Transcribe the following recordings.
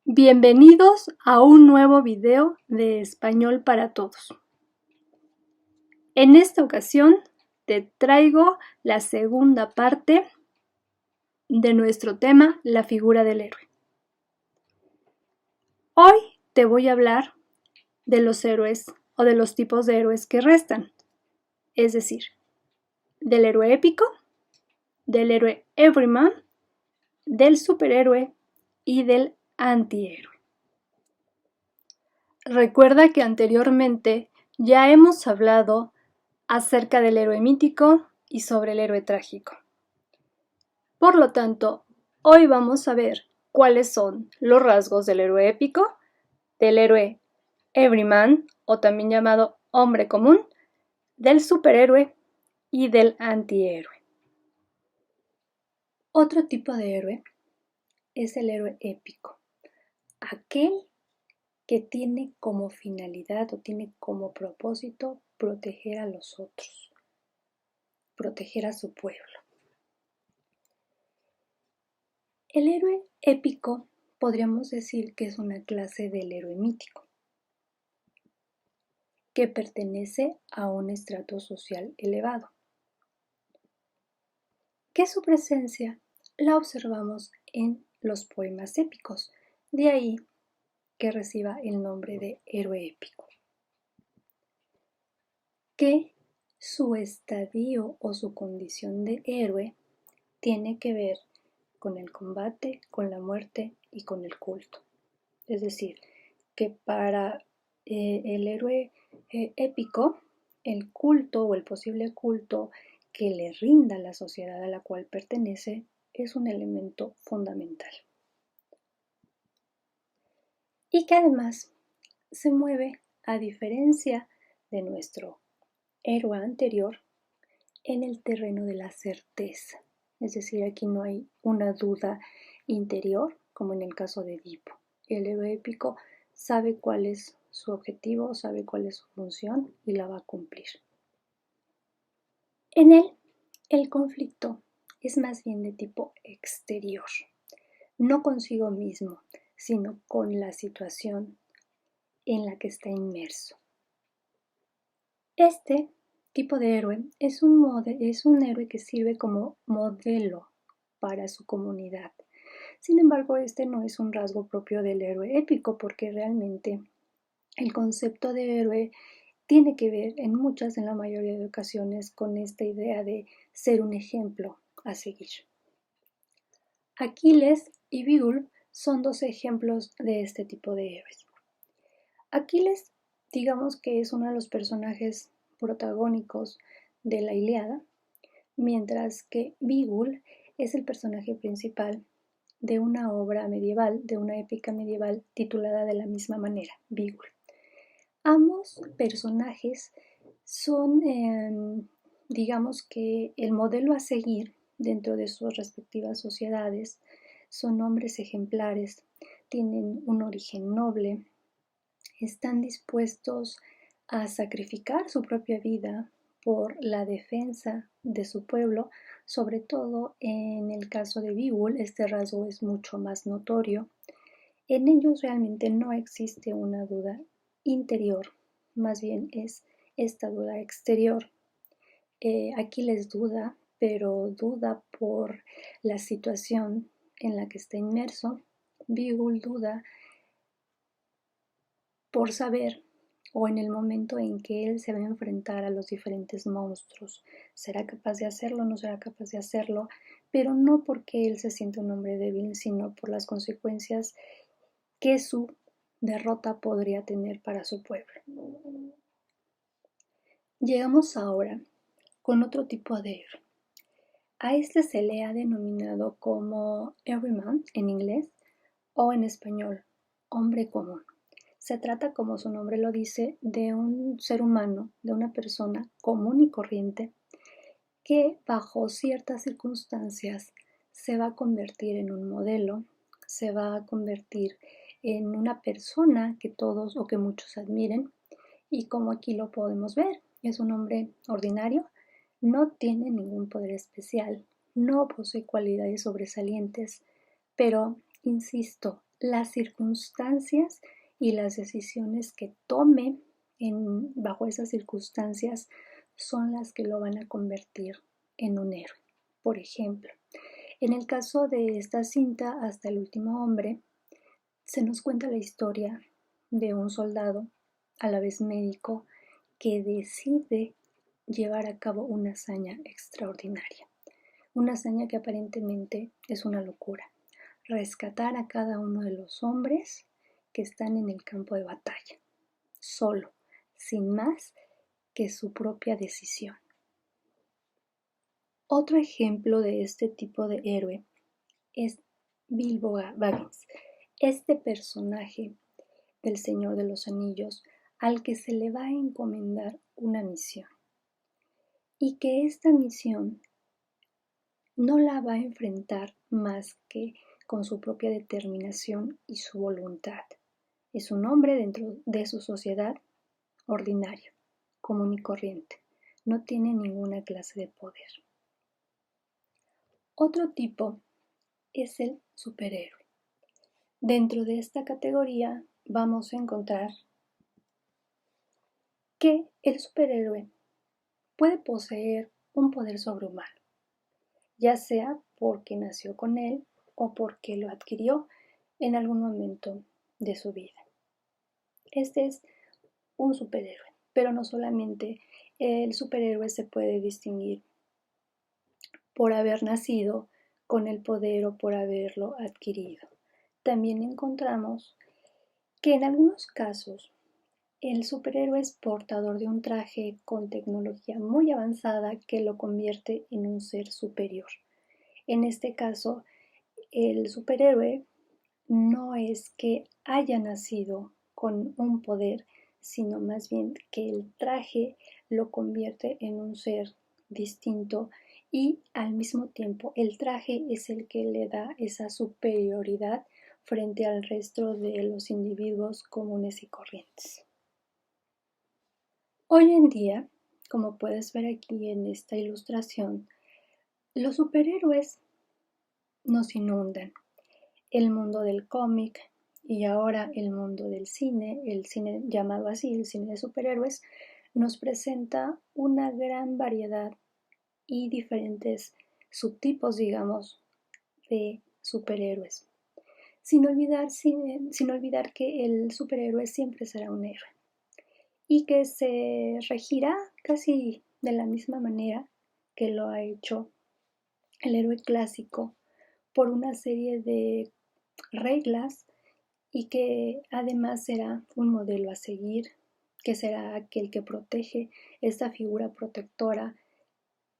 Bienvenidos a un nuevo video de Español para Todos. En esta ocasión te traigo la segunda parte de nuestro tema, la figura del héroe. Hoy te voy a hablar de los héroes o de los tipos de héroes que restan, es decir, del héroe épico, del héroe everyman, del superhéroe y del antihéroe. Recuerda que anteriormente ya hemos hablado acerca del héroe mítico y sobre el héroe trágico. Por lo tanto, hoy vamos a ver cuáles son los rasgos del héroe épico, del héroe everyman o también llamado hombre común, del superhéroe y del antihéroe. Otro tipo de héroe es el héroe épico, aquel que tiene como finalidad o tiene como propósito proteger a los otros, proteger a su pueblo. El héroe épico podríamos decir que es una clase del héroe mítico, que pertenece a un estrato social elevado, que su presencia la observamos en los poemas épicos, de ahí que reciba el nombre de héroe épico, que su estadio o su condición de héroe tiene que ver con el combate, con la muerte y con el culto. Es decir, que para el héroe épico, el culto o el posible culto que le rinda la sociedad a la cual pertenece es un elemento fundamental. Y que además se mueve, a diferencia de nuestro héroe anterior, en el terreno de la certeza. Es decir, aquí no hay una duda interior, como en el caso de Edipo. El héroe épico sabe cuál es su objetivo, sabe cuál es su función y la va a cumplir. En él, el conflicto es más bien de tipo exterior, no consigo mismo, sino con la situación en la que está inmerso. Este tipo de héroe es un héroe que sirve como modelo para su comunidad. Sin embargo, este no es un rasgo propio del héroe épico, porque realmente el concepto de héroe tiene que ver en la mayoría de ocasiones, con esta idea de ser un ejemplo a seguir. Aquiles y Beowulf son dos ejemplos de este tipo de héroes. Aquiles, digamos que es uno de los personajes protagónicos de la Ilíada, mientras que Beowulf es el personaje principal de una obra medieval, de una épica medieval titulada de la misma manera, Beowulf. Ambos personajes son, digamos que el modelo a seguir dentro de sus respectivas sociedades. Son hombres ejemplares, tienen un origen noble, están dispuestos a sacrificar su propia vida por la defensa de su pueblo. Sobre todo en el caso de Beowulf, este rasgo es mucho más notorio. En ellos realmente no existe una duda interior, más bien es esta duda exterior. Aquiles duda, pero duda por la situación en la que está inmerso. Beowulf duda por saber, o en el momento en que él se va a enfrentar a los diferentes monstruos. ¿Será capaz de hacerlo? ¿No será capaz de hacerlo? Pero no porque él se sienta un hombre débil, sino por las consecuencias que su derrota podría tener para su pueblo. Llegamos ahora con otro tipo de héroe. A este se le ha denominado como everyman en inglés, o en español, hombre común. Se trata, como su nombre lo dice, de un ser humano, de una persona común y corriente, que bajo ciertas circunstancias se va a convertir en un modelo, se va a convertir en una persona que todos o que muchos admiren, y como aquí lo podemos ver, es un hombre ordinario, no tiene ningún poder especial, no posee cualidades sobresalientes, pero, insisto, las circunstancias y las decisiones que tome bajo esas circunstancias son las que lo van a convertir en un héroe. Por ejemplo, en el caso de esta cinta, Hasta el último hombre, se nos cuenta la historia de un soldado, a la vez médico, que decide llevar a cabo una hazaña extraordinaria. Una hazaña que aparentemente es una locura. Rescatar a cada uno de los hombres que están en el campo de batalla, solo, sin más que su propia decisión. Otro ejemplo de este tipo de héroe es Bilbo Baggins, este personaje del Señor de los Anillos al que se le va a encomendar una misión y que esta misión no la va a enfrentar más que con su propia determinación y su voluntad. Es un hombre dentro de su sociedad ordinario, común y corriente. No tiene ninguna clase de poder. Otro tipo es el superhéroe. Dentro de esta categoría vamos a encontrar que el superhéroe puede poseer un poder sobrehumano, ya sea porque nació con él o porque lo adquirió en algún momento de su vida. Este es un superhéroe, pero no solamente el superhéroe se puede distinguir por haber nacido con el poder o por haberlo adquirido. También encontramos que en algunos casos el superhéroe es portador de un traje con tecnología muy avanzada que lo convierte en un ser superior. En este caso, el superhéroe no es que haya nacido con un poder, sino más bien que el traje lo convierte en un ser distinto y al mismo tiempo el traje es el que le da esa superioridad frente al resto de los individuos comunes y corrientes. Hoy en día, como puedes ver aquí en esta ilustración, los superhéroes nos inundan. El mundo del cómic y ahora el mundo del cine, el cine llamado así, el cine de superhéroes, nos presenta una gran variedad y diferentes subtipos, digamos, de superhéroes. Sin olvidar que el superhéroe siempre será un héroe y que se regirá casi de la misma manera que lo ha hecho el héroe clásico por una serie de reglas y que además será un modelo a seguir, que será aquel que protege esta figura protectora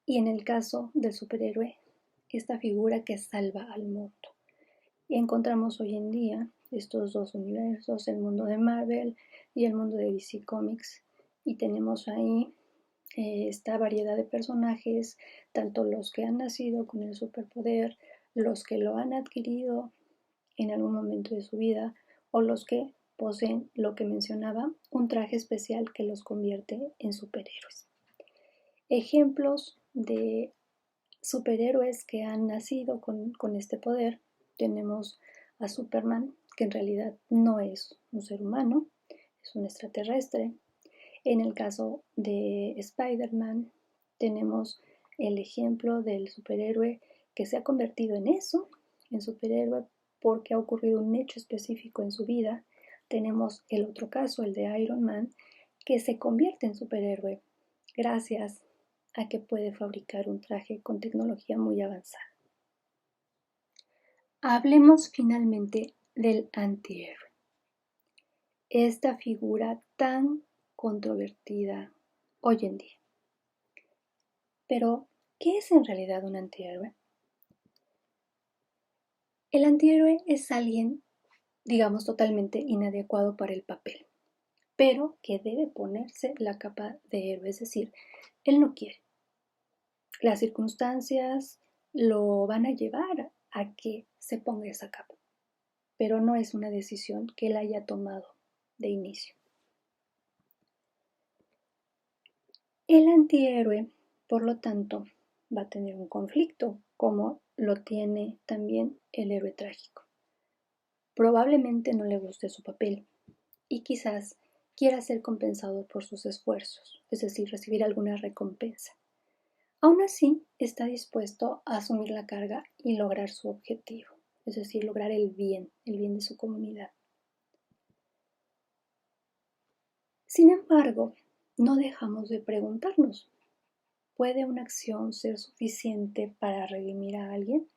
y en el caso del superhéroe, esta figura que salva al mundo. Y encontramos hoy en día estos dos universos, el mundo de Marvel y el mundo de DC Comics, y tenemos ahí esta variedad de personajes, tanto los que han nacido con el superpoder, los que lo han adquirido en algún momento de su vida o los que poseen lo que mencionaba, un traje especial que los convierte en superhéroes. Ejemplos de superhéroes que han nacido con este poder, tenemos a Superman, que en realidad no es un ser humano, es un extraterrestre. En el caso de Spider-Man, tenemos el ejemplo del superhéroe que se ha convertido en eso, en superhéroe porque ha ocurrido un hecho específico en su vida. Tenemos el otro caso, el de Iron Man, que se convierte en superhéroe gracias a que puede fabricar un traje con tecnología muy avanzada. Hablemos finalmente del antihéroe. Esta figura tan controvertida hoy en día. Pero, ¿qué es en realidad un antihéroe? El antihéroe es alguien, digamos, totalmente inadecuado para el papel, pero que debe ponerse la capa de héroe, es decir, él no quiere. Las circunstancias lo van a llevar a que se ponga esa capa, pero no es una decisión que él haya tomado de inicio. El antihéroe, por lo tanto, va a tener un conflicto, como lo tiene también el héroe trágico. Probablemente no le guste su papel y quizás quiera ser compensado por sus esfuerzos, es decir, recibir alguna recompensa. Aún así, está dispuesto a asumir la carga y lograr su objetivo, es decir, lograr el bien de su comunidad. Sin embargo, no dejamos de preguntarnos, ¿puede una acción ser suficiente para redimir a alguien?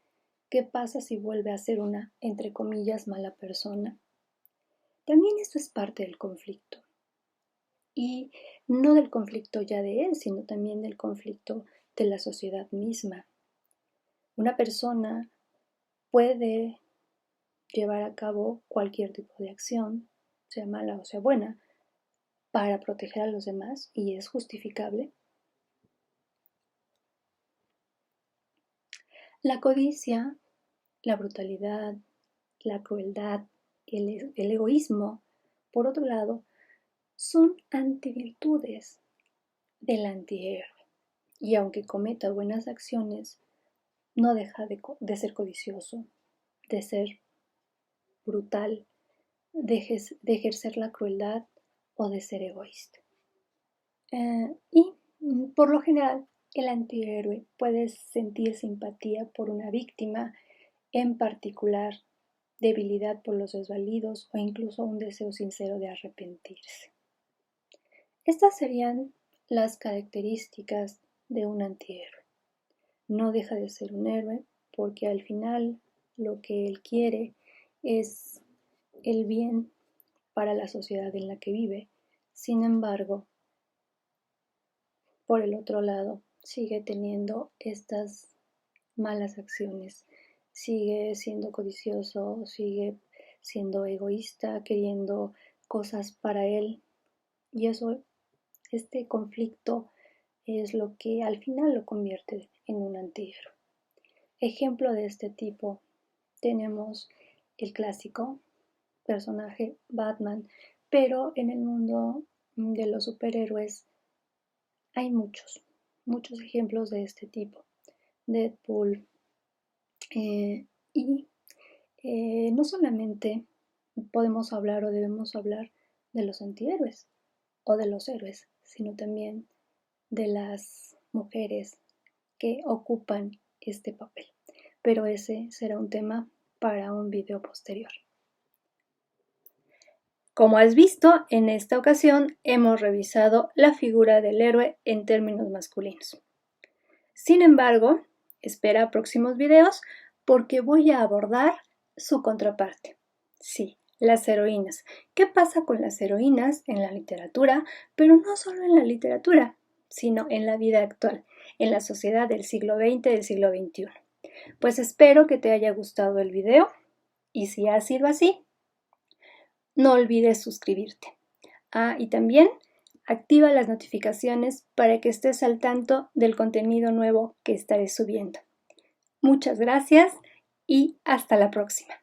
¿Qué pasa si vuelve a ser una, entre comillas, mala persona? También esto es parte del conflicto. Y no del conflicto ya de él, sino también del conflicto de la sociedad misma. Una persona puede llevar a cabo cualquier tipo de acción, sea mala o sea buena, para proteger a los demás y es justificable. La codicia, la brutalidad, la crueldad, el egoísmo, por otro lado, son antivirtudes del antihéroe. Y aunque cometa buenas acciones, no deja de ser codicioso, de ser brutal, de ejercer la crueldad o de ser egoísta. Y por lo general, el antihéroe puede sentir simpatía por una víctima, en particular debilidad por los desvalidos o incluso un deseo sincero de arrepentirse. Estas serían las características de un antihéroe. No deja de ser un héroe porque al final lo que él quiere es el bien para la sociedad en la que vive. Sin embargo, por el otro lado, sigue teniendo estas malas acciones, sigue siendo codicioso, sigue siendo egoísta, queriendo cosas para él, y este conflicto es lo que al final lo convierte en un antihéroe. Ejemplo de este tipo tenemos el clásico personaje Batman, pero en el mundo de los superhéroes hay muchos ejemplos de este tipo. Deadpool, no solamente podemos hablar o debemos hablar de los antihéroes o de los héroes, sino también de las mujeres que ocupan este papel. Pero ese será un tema para un video posterior. Como has visto, en esta ocasión hemos revisado la figura del héroe en términos masculinos. Sin embargo, espera próximos videos porque voy a abordar su contraparte. Sí, las heroínas. ¿Qué pasa con las heroínas en la literatura? Pero no solo en la literatura, sino en la vida actual, en la sociedad del siglo XX, del siglo XXI. Pues espero que te haya gustado el video y si ha sido así, no olvides suscribirte. Y también activa las notificaciones para que estés al tanto del contenido nuevo que estaré subiendo. Muchas gracias y hasta la próxima.